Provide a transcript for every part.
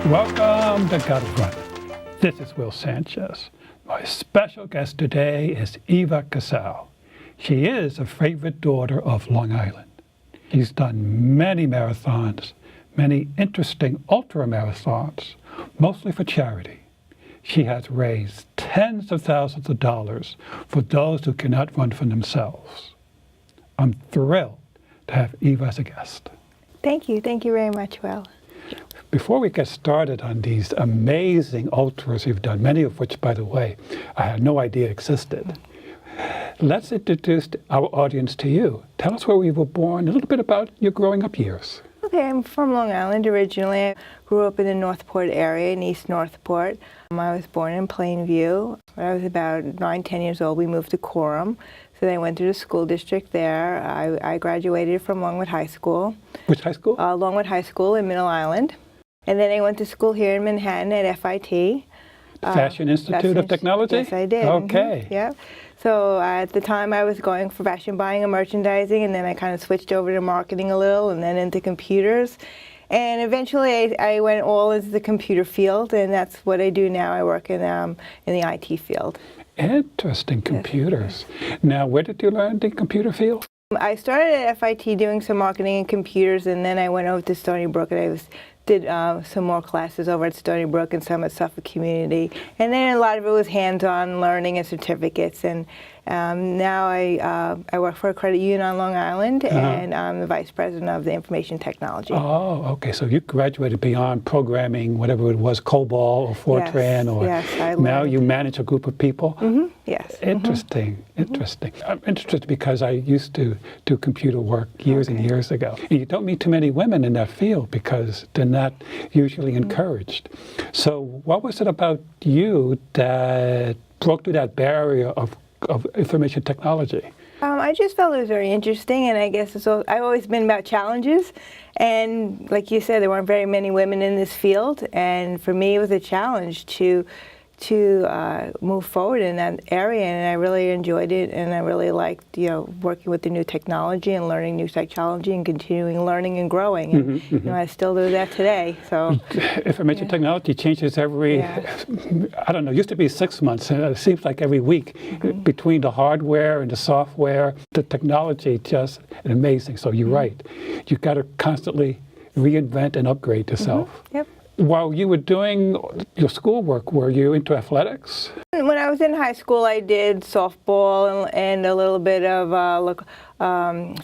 Welcome to Gotta Run. This is Will Sanchez. My special guest today is Eva Casale. She is a favorite daughter of Long Island. She's done many marathons, many interesting ultra-marathons, mostly for charity. She has raised tens of thousands of dollars for those who cannot run for themselves. I'm thrilled to have Eva as a guest. Thank you. Thank you very much, Will. Before we get started on these amazing ultras you've done, many of which, by the way, I had no idea existed, let's introduce our audience to you. Tell us where you were born, a little bit about your growing up years. Okay, I'm from Long Island originally. I grew up in the Northport area, in East Northport. I was born in Plainview. When I was about 9, 10 years old, we moved to Coram. So then I went to the school district there. I graduated from Longwood High School. Which high school? Longwood High School in Middle Island. And then I went to school here in Manhattan at FIT. Fashion Institute of Technology? Yes, I did. Okay. Yeah. So at the time I was going for fashion buying and merchandising, and then I kind of switched over to marketing a little and then into computers. And eventually I went all into the computer field, and that's what I do now. I work in the IT field. Interesting, computers. Yes. Now, where did you learn the computer field? I started at FIT doing some marketing and computers, and then I went over to Stony Brook, and I did some more classes over at Stony Brook and some at Suffolk Community. And then a lot of it was hands-on learning and certificates. And now I work for a credit union on Long Island, and I'm the vice president of the information technology. Oh, okay. So you graduated beyond programming, whatever it was, COBOL or Fortran, or yes, now you manage a group of people? Yes. Interesting, interesting. I'm interested because I used to do computer work years and years ago. And you don't meet too many women in that field because they're not usually encouraged. So what was it about you that broke through that barrier of information technology? I just felt it was very interesting, and I guess I've always been about challenges. And like you said, there weren't very many women in this field, and for me it was a challenge to move forward in that area, and I really enjoyed it, and I really liked, working with the new technology and learning new psychology and continuing learning and growing. And, I still do that today. So information technology changes every, I don't know, it used to be 6 months, and it seems like every week between the hardware and the software, the technology just amazing. So you're right. You've got to constantly reinvent and upgrade yourself. Yep. While you were doing your schoolwork, were you into athletics? When I was in high school, I did softball and a little bit of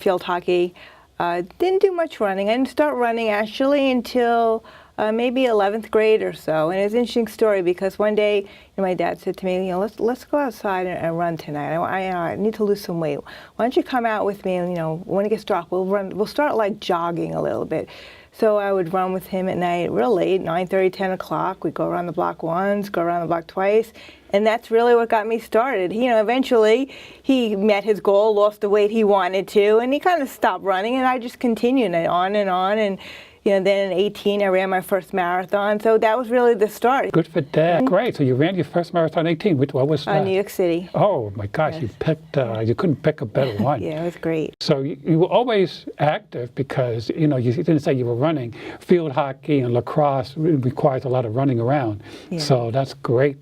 field hockey. Didn't do much running. I didn't start running actually until maybe 11th grade or so. And it was an interesting story because one day my dad said to me, let's go outside and run tonight. I need to lose some weight. Why don't you come out with me, and when it gets dark, we'll start like jogging a little bit. So I would run with him at night real late, 9:30, 10 o'clock. We'd go around the block once, go around the block twice. And that's really what got me started. Eventually he met his goal, lost the weight he wanted to, and he kind of stopped running, and I just continued on and on. And then in 18, I ran my first marathon. So that was really the start. Good for Dad. Great. So you ran your first marathon at 18. What was that? New York City. Oh, my gosh. Yes. You picked, you couldn't pick a better one. Yeah, it was great. So you were always active because, you didn't say you were running. Field hockey and lacrosse requires a lot of running around. Yeah. So that's great,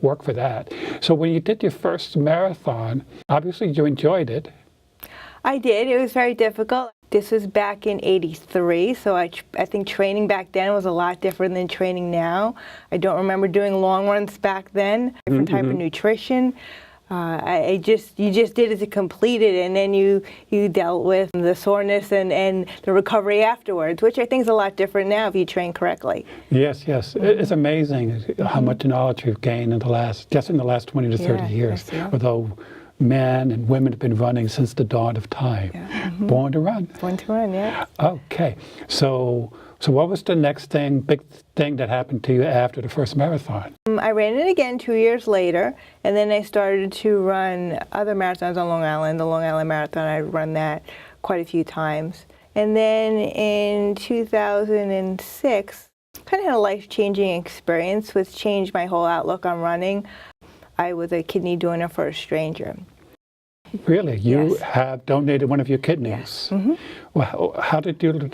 work for that. So when you did your first marathon, obviously you enjoyed it. I did. It was very difficult. This was back in '83, so I think training back then was a lot different than training now. I don't remember doing long runs back then. Different type of nutrition. You just did it to complete it, and then you dealt with the soreness and the recovery afterwards, which I think is a lot different now if you train correctly. Yes. It's amazing how much knowledge we've gained in the last 20 to 30 years. Yes, although men and women have been running since the dawn of time. Yeah. Born to run. Born to run, yeah. Okay. So what was the next big thing that happened to you after the first marathon? I ran it again 2 years later, and then I started to run other marathons on Long Island. The Long Island Marathon, I'd run that quite a few times. And then in 2006, kind of had a life-changing experience, which changed my whole outlook on running. I was a kidney donor for a stranger. Really? You have donated one of your kidneys? Yes. Well, how did you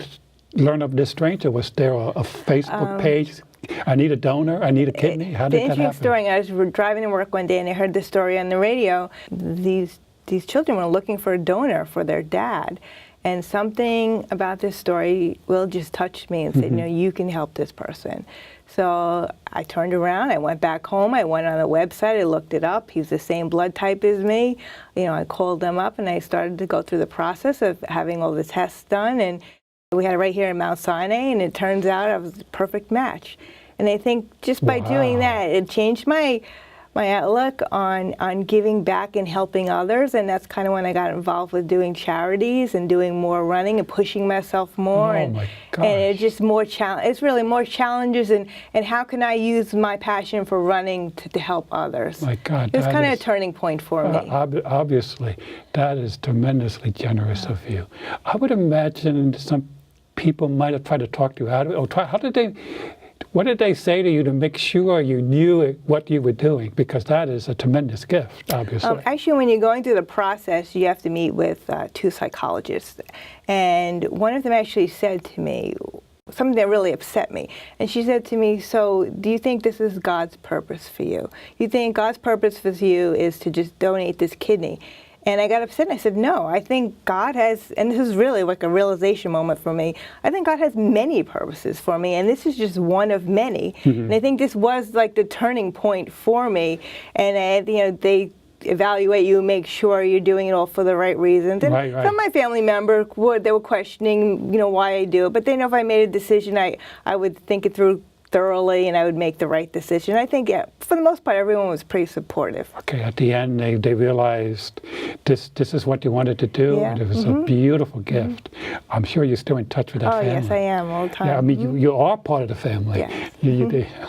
learn of this stranger? Was there a Facebook page? I need a donor. I need a kidney. How did that happen? The interesting story. I was driving to work one day and I heard this story on the radio. These children were looking for a donor for their dad, and something about this story will just touched me and said, you know, you can help this person. So I turned around, I went back home, I went on the website, I looked it up. He's the same blood type as me. You know, I called them up and I started to go through the process of having all the tests done, and we had it right here in Mount Sinai, and it turns out I was a perfect match. And I think just by doing that, it changed my outlook on giving back and helping others, and that's kind of when I got involved with doing charities and doing more running and pushing myself more. Oh my gosh. And it's just more it's really more challenges, and how can I use my passion for running to help others? My God, it was kind of a turning point for me. Obviously, that is tremendously generous of you. I would imagine some people might have tried to talk you out of it. What did they say to you to make sure you knew what you were doing? Because that is a tremendous gift, obviously. Actually, when you're going through the process, you have to meet with 2 psychologists. And one of them actually said to me something that really upset me. And she said to me, so do you think this is God's purpose for you? You think God's purpose for you is to just donate this kidney? And I got upset and I said, no, I think God has, and this is really like a realization moment for me, I think God has many purposes for me, and this is just one of many. And I think this was like the turning point for me. And you know, they evaluate you, make sure you're doing it all for the right reasons. And some of my family members they were questioning, you know, why I do it, but they know if I made a decision, I would think it through thoroughly, and I would make the right decision. I think, yeah, for the most part, everyone was pretty supportive. Okay, at the end, they realized this is what you wanted to do, and it was a beautiful gift. I'm sure you're still in touch with that family. Oh, yes, I am, all the time. Yeah, I mean, you are part of the family. Yes,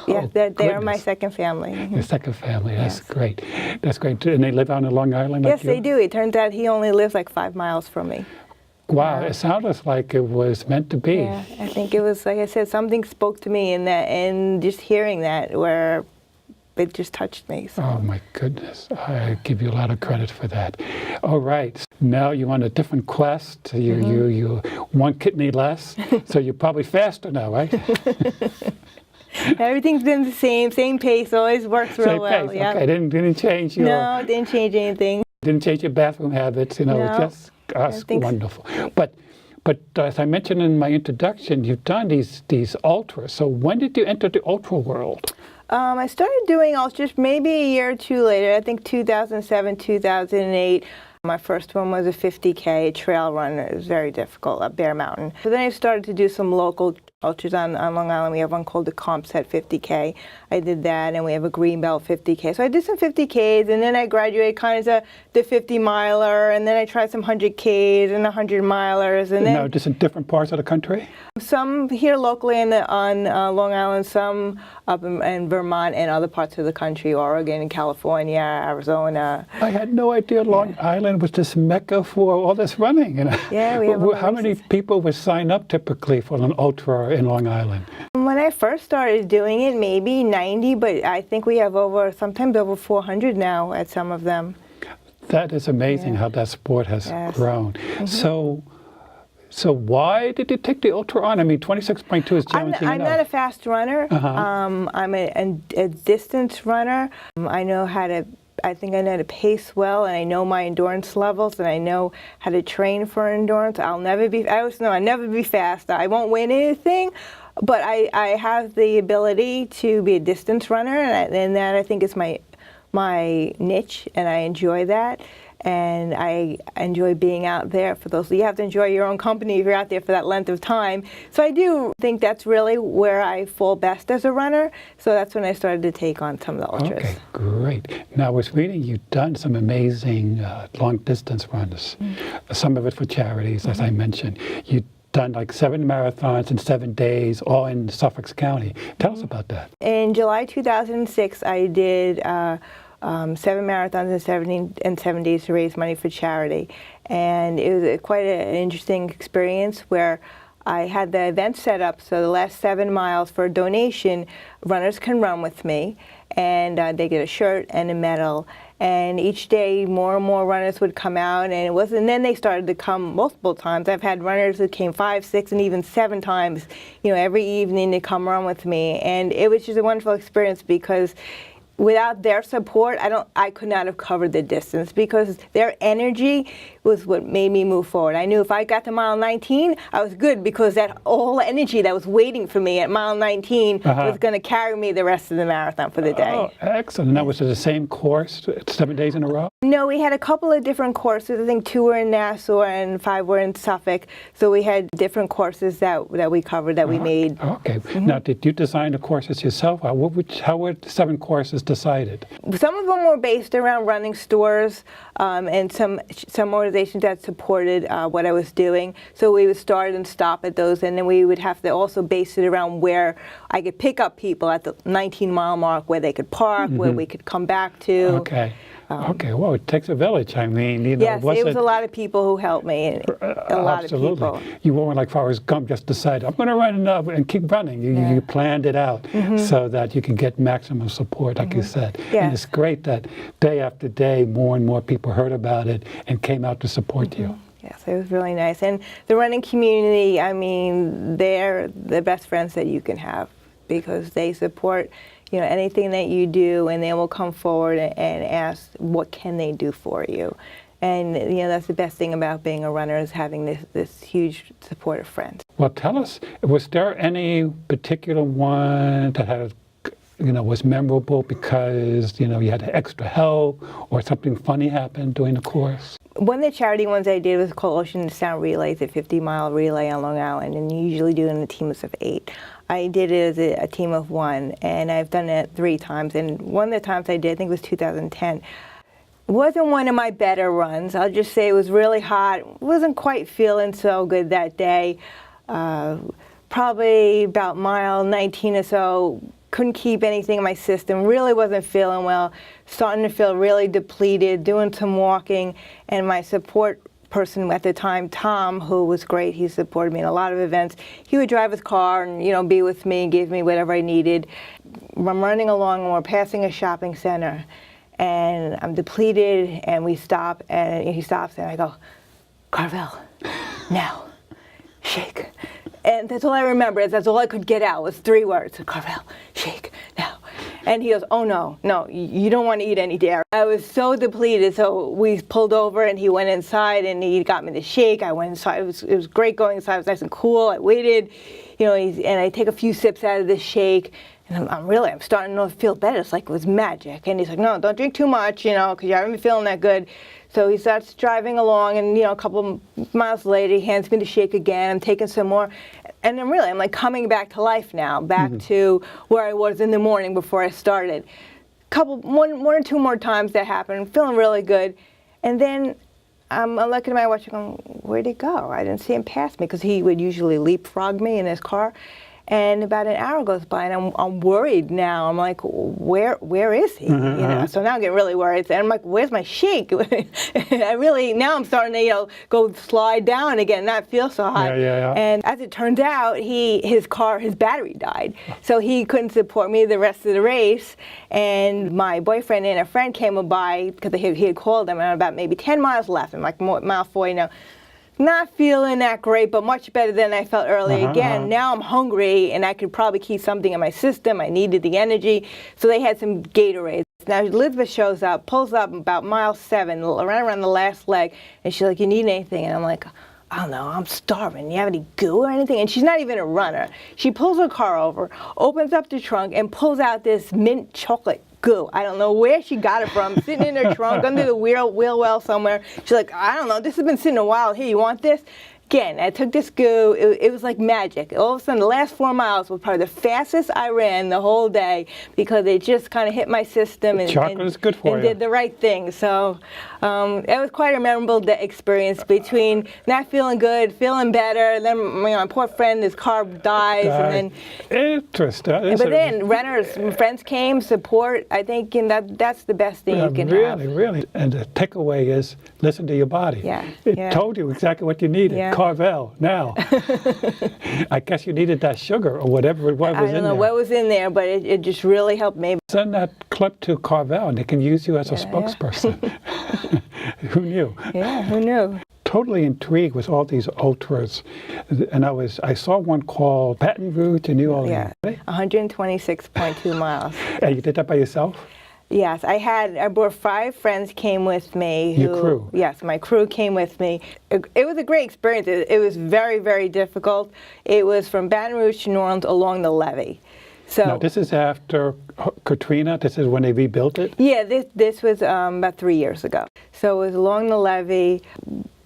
yes, they are my second family. Your second family, that's great. That's great. And they live out on Long Island? Yes, they do. It turns out he only lives like 5 miles from me. Wow, it sounded like it was meant to be. Yeah, I think it was, like I said, something spoke to me in that, and just hearing that, where it just touched me. So. Oh my goodness, I give you a lot of credit for that. All right, now you're on a different quest. You 1 kidney less, so you're probably faster now, right? Everything's been the same pace, always works real well. Pace. Okay, didn't change your... No, didn't change anything. Didn't change your bathroom habits, you know, No. just... That's wonderful. But as I mentioned in my introduction, you've done these ultras. So when did you enter the ultra world? I started doing ultras maybe a year or 2 later. I think 2007, 2008. My first one was a 50K trail run. It was very difficult up Bear Mountain. So then I started to do some local ultras on Long Island. We have one called the Compset 50K. I did that, and we have a Greenbelt 50K. So I did some 50Ks, and then I graduated kind of to the 50-miler, and then I tried some 100Ks and 100-milers. And then just in different parts of the country? Some here locally on Long Island, some up in Vermont and other parts of the country, Oregon and California, Arizona. I had no idea Long Island was this mecca for all this running. You know? Yeah, we have How many people would sign up typically for an ultra in Long Island? When I first started doing it, maybe 90, but I think we have sometimes over 400 now at some of them. That is amazing how that sport has grown. So why did you take the ultra on? I mean, 26.2 is challenging I'm not a fast runner. I'm a distance runner. I think I know how to pace well, and I know my endurance levels, and I know how to train for endurance. I always know I'll never be fast. I won't win anything, but I have the ability to be a distance runner, and that I think is my niche, and I enjoy that. And I enjoy being out there for those. You have to enjoy your own company if you're out there for that length of time. So I do think that's really where I fall best as a runner. So that's when I started to take on some of the ultras. Okay, great. Now I was reading you've done some amazing long distance runs. Some of it for charities, as I mentioned. You've done like 7 marathons in 7 days, all in Suffolk County. Tell us about that. In July 2006, I did 7 marathons in 7 days to raise money for charity. And it was quite an interesting experience where I had the event set up so the last 7 miles for a donation, runners can run with me, and they get a shirt and a medal. And each day, more and more runners would come out, and then they started to come multiple times. I've had runners who came 5, 6, and even 7 times, every evening to come run with me. And it was just a wonderful experience because without their support, I could not have covered the distance, because their energy was what made me move forward. I knew if I got to mile 19, I was good, because that whole energy that was waiting for me at mile 19 was going to carry me the rest of the marathon for the day. Oh, excellent. And that was the same course 7 days in a row? No, we had a couple of different courses. I think 2 were in Nassau and 5 were in Suffolk. So we had different courses that we covered, that we made. Okay. Now, did you design the courses yourself? How were the 7 courses decided? Some of them were based around running stores and some organizations that supported what I was doing. So we would start and stop at those, and then we would have to also base it around where I could pick up people at the 19-mile mark, where they could park, where we could come back to. Okay. Okay, well, it takes a village. I mean, yes, it was a lot of people who helped me, a lot absolutely. of people. You weren't like Forrest Gump, just decided, I'm going to run enough and keep running. You planned it out so that you can get maximum support, like you said. Yeah. And it's great that day after day, more and more people heard about it and came out to support you. Yes, it was really nice. And the running community, I mean, they're the best friends that you can have, because they support anything that you do, and they will come forward and ask what can they do for you. And that's the best thing about being a runner, is having this huge support of friends. Well, tell us, was there any particular one that had was memorable because you had extra help, or something funny happened during the course? One of the charity ones I did was called Ocean Sound Relay. It's a 50-mile relay on Long Island, and you usually do it in a team of 8. I did it as a team of 1, and I've done it 3 times. And one of the times I did, I think it was 2010, it wasn't one of my better runs. I'll just say it was really hot. Wasn't quite feeling so good that day. Probably about mile 19 or so, couldn't keep anything in my system, really wasn't feeling well, starting to feel really depleted, doing some walking, and my support person at the time, Tom, who was great, he supported me in a lot of events. He would drive his car and be with me and give me whatever I needed. I'm running along, and we're passing a shopping center, and I'm depleted, and we stop, and he stops, and I go, "Carvel, now, shake." And that's all I remember. That's all I could get out was 3 words: "Carvel, shake, now." And he goes, "Oh, no, you don't want to eat any dairy." I was so depleted, so we pulled over, and he went inside, and he got me the shake. I went inside. It was great going inside. It was nice and cool. I waited, and I take a few sips out of this shake, and I'm starting to feel better. It's like it was magic. And he's like, "No, don't drink too much, because you haven't been feeling that good." So he starts driving along, and a couple miles later, he hands me the shake again. I'm taking some more, and I'm like coming back to life now, back to where I was in the morning before I started. One or two more times that happened. I'm feeling really good, and then I'm looking at my watch, going, "Where'd he go? I didn't see him pass me," because he would usually leapfrog me in his car. And about an hour goes by, and I'm worried now. I'm like, where is he? So now I'm getting really worried. And I'm like, where's my shake? Now I'm starting to go slide down again, not feel so hot. Yeah. And as it turns out, his battery died, so he couldn't support me the rest of the race. And my boyfriend and a friend came by, because he had called them, and about maybe 10 miles left. I'm like mile 40 now. Not feeling that great, but much better than I felt earlier. Again, now I'm hungry, and I could probably keep something in my system. I needed the energy. So they had some Gatorade. Now Elizabeth shows up, pulls up about mile 7, right around the last leg, and she's like, "You need anything?" And I'm like, "I don't know, I'm starving. You have any goo or anything?" And she's not even a runner. She pulls her car over, opens up the trunk, and pulls out this mint chocolate goo. I don't know where she got it from, sitting in her trunk, under the wheel well somewhere. She's like, "I don't know, this has been sitting a while. Here, you want this?" Again, I took this goo. It was like magic. All of a sudden, the last 4 miles was probably the fastest I ran the whole day, because it just kind of hit my system and is good for you. did the right thing. So it was quite a memorable experience, between not feeling good, feeling better. Then my poor friend, his car dies, and then interesting. But then runners, friends came, support. I think that's the best thing you can have. Really. And the takeaway is, listen to your body. Yeah. It told you exactly what you needed. Yeah. Carvel. Now, I guess you needed that sugar or whatever it was in there. I don't know what was in there, but it just really helped me. Send that clip to Carvel and they can use you as a spokesperson. Who knew? Yeah, who knew? Totally intrigued with all these ultras, and I saw one called Baton Rouge to New Orleans. Yeah, 126.2 miles. And you did that by yourself? Yes, I brought 5 friends came with me. Your crew? Yes, my crew came with me. It was a great experience. It was very, very difficult. It was from Baton Rouge to New Orleans along the levee. So now this is after Katrina. This is when they rebuilt it? Yeah, this was about 3 years ago. So it was along the levee.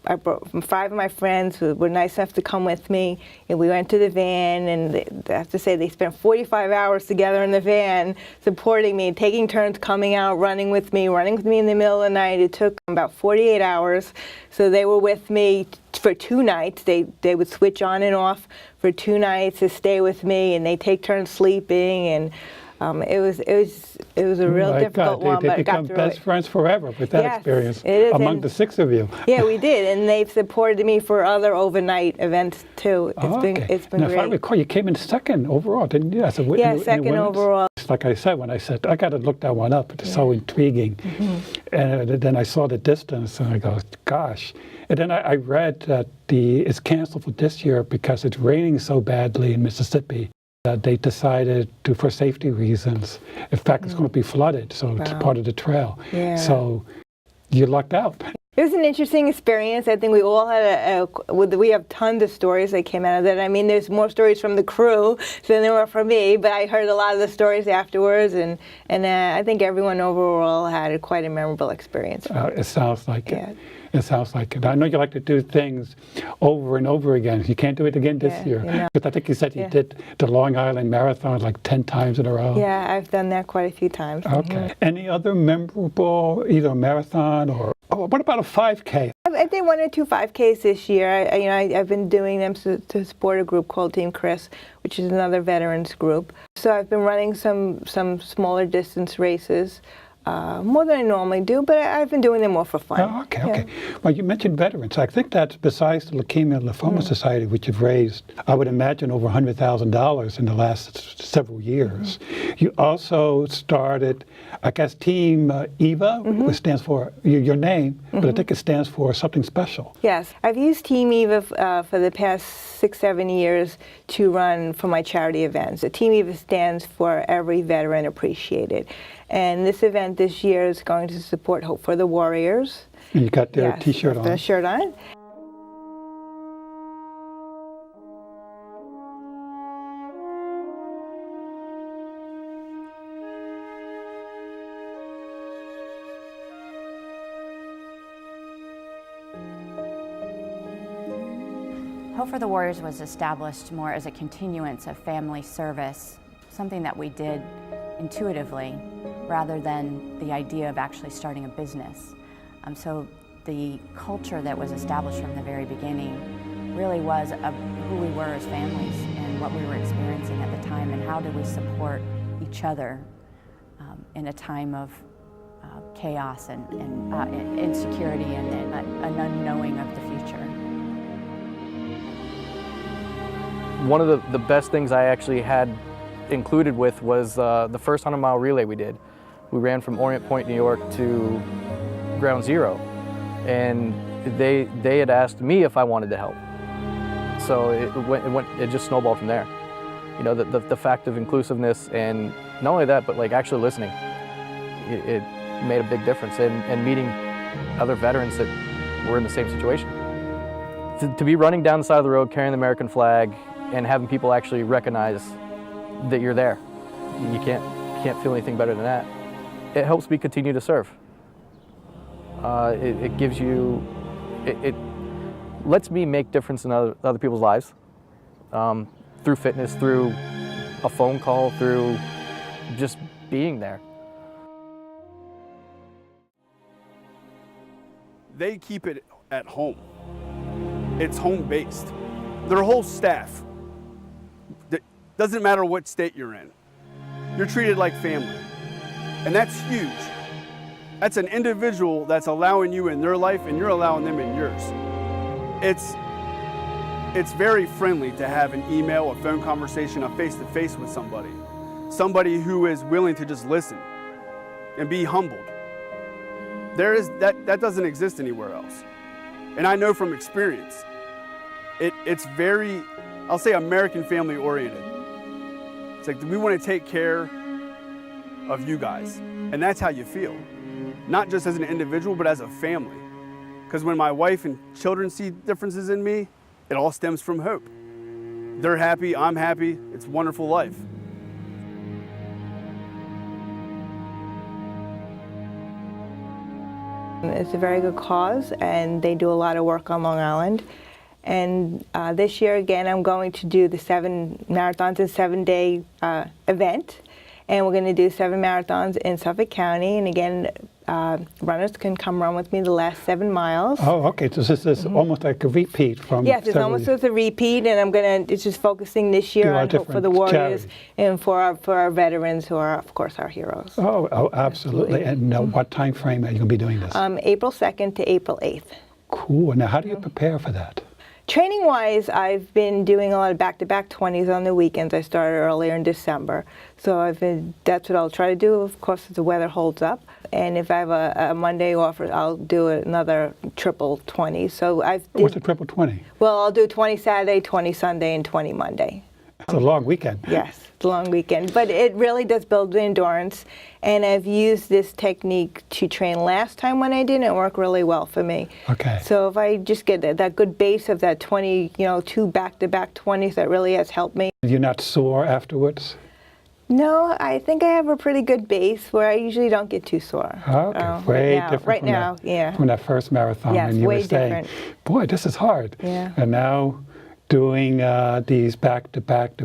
I brought 5 of my friends who were nice enough to come with me, and we went to the van, and I have to say they spent 45 hours together in the van supporting me, taking turns coming out, running with me in the middle of the night. It took about 48 hours, so they were with me for 2 nights. They would switch on and off for 2 nights to stay with me, and they take turns sleeping, and it was a real difficult one, they but I got become through best it. friends forever with that experience among the 6 of you. Yeah, we did, and they've supported me for other overnight events too. It's been now, great. if I recall, you came in 2nd overall, didn't you? As a, Yeah, in 2nd women's? overall. Like I said, when I said, I got to look that one up, it's so intriguing. And then I saw the distance, and I go, gosh. And then I read that it's canceled for this year because it's raining so badly in Mississippi. They decided to, for safety reasons. In fact, it's going to be flooded, so it's part of the trail. Yeah. So you lucked out. It was an interesting experience. I think we all had we have tons of stories that came out of that. I mean, there's more stories from the crew than there were from me, but I heard a lot of the stories afterwards, and I think everyone overall had quite a memorable experience. It sounds like it. It sounds like it. I know you like to do things over and over again. You can't do it again this year. You know. But I think you said you did the Long Island Marathon like 10 times in a row. Yeah, I've done that quite a few times. Okay. Any other memorable, either marathon or what about a 5K? I did 1 or 2 5Ks this year. I've been doing them to support a group called Team Chris, which is another veterans group. So I've been running some smaller distance races. More than I normally do, but I've been doing them more for fun. Oh, okay. Well, you mentioned veterans. I think that's besides the Leukemia and Lymphoma Society, which have raised, I would imagine, over $100,000 in the last several years. You also started, I guess, Team Eva, which stands for your name, but I think it stands for something special. Yes, I've used Team Eva for the past 6-7 years to run for my charity events. The Team Eva stands for Every Veteran Appreciated. And this event this year is going to support Hope for the Warriors. And you got their T-shirt on. The shirt on. Hope for the Warriors was established more as a continuance of family service, something that we did intuitively rather than the idea of actually starting a business. So the culture that was established from the very beginning really was who we were as families and what we were experiencing at the time and how did we support each other in a time of chaos and insecurity and an unknowing of the future. One of the best things I actually had included with was the first 100-mile relay we did. We ran from Orient Point, New York to Ground Zero, and they had asked me if I wanted to help. So it just snowballed from there. You know, the fact of inclusiveness, and not only that, but like actually listening, it made a big difference, and meeting other veterans that were in the same situation. To be running down the side of the road carrying the American flag and having people actually recognize that you're there. You can't feel anything better than that. It helps me continue to serve. It gives you, it lets me make difference in other people's lives through fitness, through a phone call, through just being there. They keep it at home. It's home-based. Their whole staff, doesn't matter what state you're in, you're treated like family. And that's huge. That's an individual that's allowing you in their life and you're allowing them in yours. It's very friendly to have an email, a phone conversation, a face-to-face with somebody who is willing to just listen and be humbled. That doesn't exist anywhere else. And I know from experience, it's very, I'll say, American family oriented. It's like, we want to take care of you guys. And that's how you feel. Not just as an individual, but as a family. Because when my wife and children see differences in me, it all stems from hope. They're happy, I'm happy, it's a wonderful life. It's a very good cause, and they do a lot of work on Long Island. And this year, again, I'm going to do the 7 marathons and 7-day event. And we're going to do 7 marathons in Suffolk County. And again, runners can come run with me the last 7 miles. Oh, okay. So this is almost like a repeat from. Yes, it's almost as a repeat, and it's just focusing this year on hope for the Warriors and for our veterans, who are, of course, our heroes. Oh, absolutely. And what time frame are you going to be doing this? April 2nd to April 8th. Cool. Now, how do you prepare for that? Training-wise, I've been doing a lot of back-to-back 20s on the weekends. I started earlier in December. So that's what I'll try to do, of course, if the weather holds up. And if I have a Monday off, I'll do another triple 20. So What's a triple 20? Well, I'll do 20 Saturday, 20 Sunday, and 20 Monday. It's a long weekend. Yes, it's a long weekend. But it really does build the endurance. And I've used this technique to train last time when I did, and it worked really well for me. Okay. So if I just get that good base of that 20, 2 back-to-back 20s, that really has helped me. You're not sore afterwards? No, I think I have a pretty good base where I usually don't get too sore. Okay, way different right now, from that first marathon. Yes, and you way were saying, different. boy, this is hard. Yeah. And now doing these back-to-back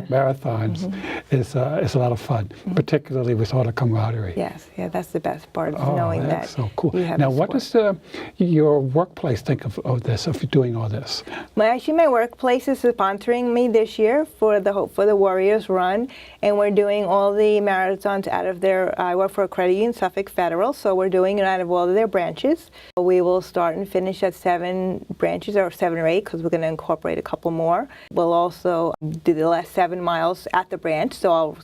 marathons is a lot of fun, particularly with all the camaraderie. Yes, yeah, that's the best part, is Oh, knowing that's that so cool. you have Now, the what support. does your workplace think of this, of doing all this? Actually, my workplace is sponsoring me this year for the Hope for the Warriors run, and we're doing all the marathons out of I work for a credit union, Suffolk Federal, so we're doing it out of all of their branches. We will start and finish at 7 branches, or 7 or 8, because we're going to incorporate a couple more. We'll also do the last 7 miles at the branch, so I'll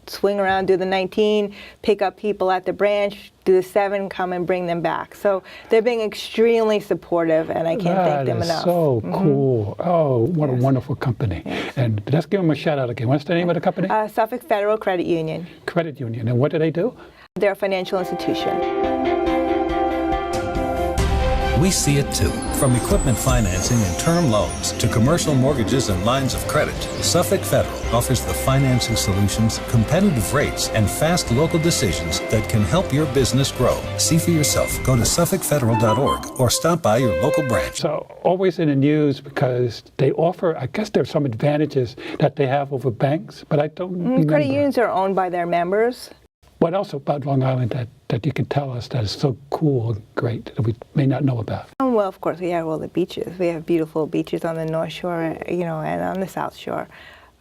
swing around, do the 19, pick up people at the branch, do the 7, come and bring them back. So they're being extremely supportive, and I can't thank them enough. That is so cool. Oh, what a wonderful company. Yes. And let's give them a shout out again. What's the name of the company? Suffolk Federal Credit Union. Credit Union. And what do they do? They're a financial institution. We see it too. From equipment financing and term loans to commercial mortgages and lines of credit, Suffolk Federal offers the financing solutions, competitive rates, and fast local decisions that can help your business grow. See for yourself. Go to suffolkfederal.org or stop by your local branch. So always in the news because they offer, I guess there's some advantages that they have over banks, but I don't remember. Credit unions are owned by their members. What else about Long Island that you can tell us that is so cool and great that we may not know about? Well, of course, we have all the beaches. We have beautiful beaches on the North Shore, and on the South Shore.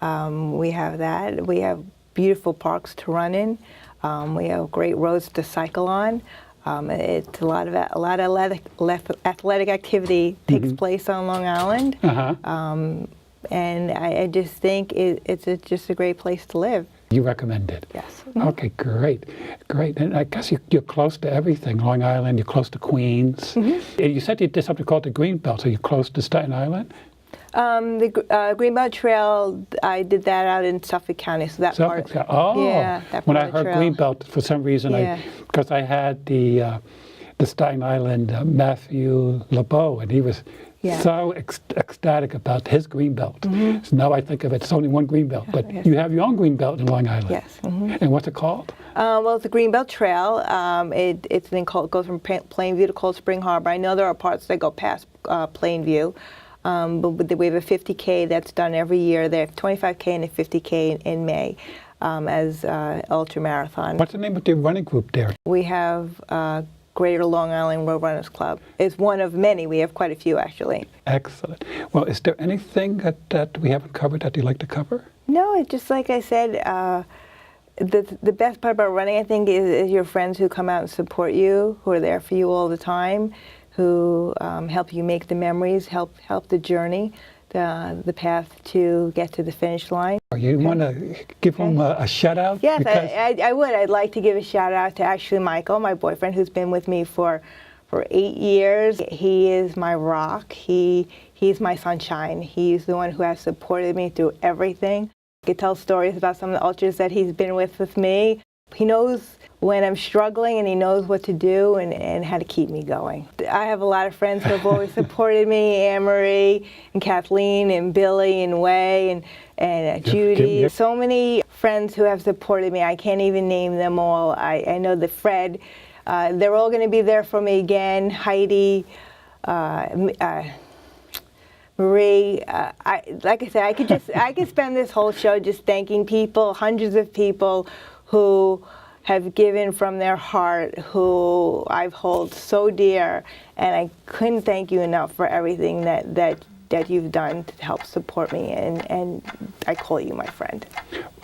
We have that. We have beautiful parks to run in. We have great roads to cycle on. It's a lot of athletic activity takes place on Long Island. And I just think it's just a great place to live. You recommend it? Yes. Okay, great. And I guess you're close to everything. Long Island, you're close to Queens. You said you did something called the Greenbelt, so you're close to Staten Island? The Greenbelt Trail, I did that out in Suffolk County, so that part. Oh, yeah, that when part I of heard the trail. Greenbelt, for some reason, because I had the Staten Island Matthew LeBeau, and he was so ecstatic about his Greenbelt. So now I think of it, it's only one Greenbelt, but you have your own Greenbelt in Long Island. Yes. And what's it called? Well, it's the Greenbelt Trail. It goes from Plainview to Cold Spring Harbor. I know there are parts that go past Plainview, but we have a 50K that's done every year. They have 25K and a 50K in May as ultra marathon. What's the name of the running group there? We have Greater Long Island Road Runners Club. It's one of many. We have quite a few, actually. Excellent. Well, is there anything that we haven't covered that you'd like to cover? No, it's just like I said, the best part about running, I think, is your friends who come out and support you, who are there for you all the time, who help you make the memories, help the journey, the path to get to the finish line. You want to give them a shout out? Yes, I would. I'd like to give a shout out to actually Michael, my boyfriend, who's been with me for 8 years. He is my rock. He's my sunshine. He's the one who has supported me through everything. I could tell stories about some of the ultras that he's been with me. He knows when I'm struggling, and he knows what to do and how to keep me going. I have a lot of friends who have always supported me, Anne-Marie and Kathleen and Billy and Way and Judy. So many friends who have supported me. I can't even name them all. I know that Fred, they're all going to be there for me again. Heidi, Marie, like I said, I could spend this whole show just thanking people, hundreds of people who have given from their heart, who I've held so dear, and I couldn't thank you enough for everything that you've done to help support me, and I call you my friend.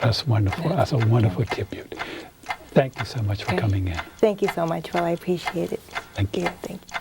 That's wonderful. That's a wonderful tribute. Thank you so much for coming in. Thank you so much, Will. I appreciate it. Thank you. Thank you.